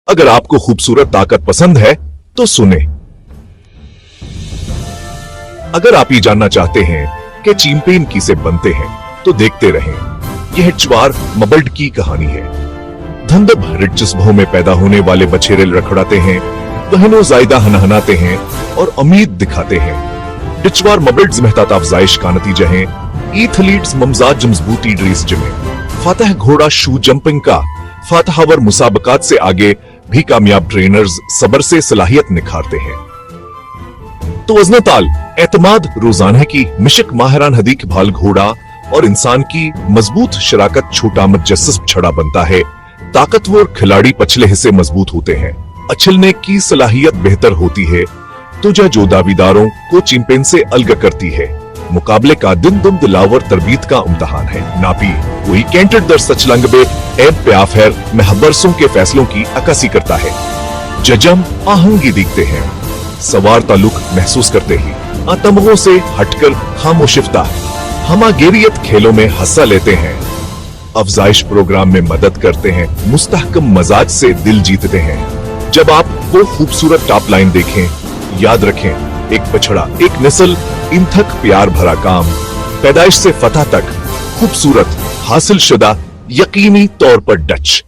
अगर आपको खूबसूरत ताकत पसंद है तो सुने। अगर आप ये जानना चाहते हैं कि चैंपियन किसे बनते हैं तो देखते रहें। यह चवार मबल्ड की कहानी है। धंधब रिचस्भों में पैदा होने वाले बछेरे लड़खड़ाते हैं, बहनों जायदा हनहनाते हैं और उम्मीद दिखाते हैं। डिचवार मबल्ड्स मेहतात अफजाइश का नतीजा है। एथलीट्स ममजाज मजबूती ड्रेस जिमें फातह घोड़ा शू जंपिंग का फातहावर मुसाबकात से आगे भी कामयाब ट्रेनर्स सबर से सलाहियत निखारते हैं। तो वज़न ताल एतमाद रोजाना की मिशक माहिरान हदीक भाल घोड़ा और इंसान की मजबूत शराकत छोटा मुजस्सस छड़ा बनता है। ताकतवर खिलाड़ी पछले हिस्से मजबूत होते हैं, उछलने की सलाहियत बेहतर होती है, तो जो दावेदारों को चैंपियन से अलग करती है। मुकाबले का दिन दुम दिलावर तरबीत का इम्तहान है। नापी वही कैंटर दर सचलंगबे एब प्याफेर महबरसों के फैसलों की अक्सी करता है। जजम आहंगी दिखते हैं, सवार ताल्लुक महसूस करते ही आतंकों से हटकर खामोशिफ्ता हमागेरियत खेलों में हिस्सा लेते हैं। अफजाइश प्रोग्राम में मदद करते हैं, मुस्तहकम मजाज से दिल जीतते हैं। जब आप वो खूबसूरत टॉप लाइन देखें, याद रखें, एक बछड़ा, एक नस्ल, इन तक प्यार भरा काम, पैदाइश से फतह तक खूबसूरत हासिल शुदा यकीनी तौर पर डच।